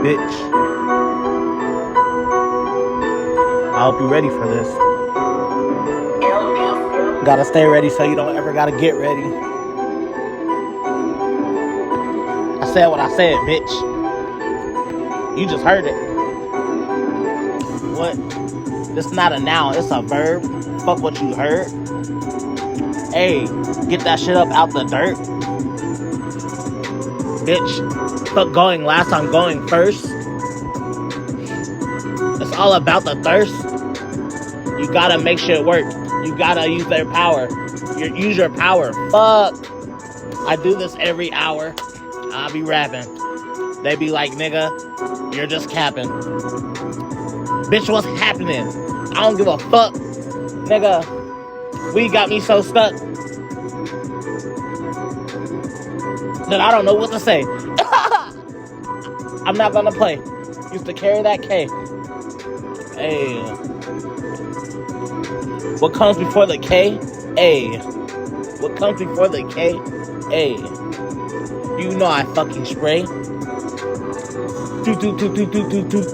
bitch. I hope you're ready for this. Gotta stay ready so you don't ever gotta get ready. I said what I said, bitch. You just heard it. What? This is not a noun, it's a verb. Fuck what you heard. Hey, get that shit up out the dirt. Bitch, fuck going last, I'm going first. It's all about the thirst. You gotta make shit work. You gotta use their power. Use your power. Fuck. I do this every hour. I be rapping. They be like, nigga, you're just capping. Bitch, what's happening? I don't give a fuck. Nigga, we got me so stuck that I don't know what to say. I'm not gonna play. Used to carry that K. Hey. What comes before the K? A. What comes before the K? A. You know I fucking spray. Toot, toot, toot, toot, toot, toot, toot.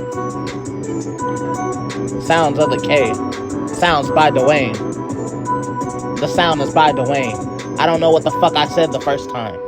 Sounds of the K. Sounds by Dawayne. The sound is by Dawayne. I don't know what the fuck I said the first time.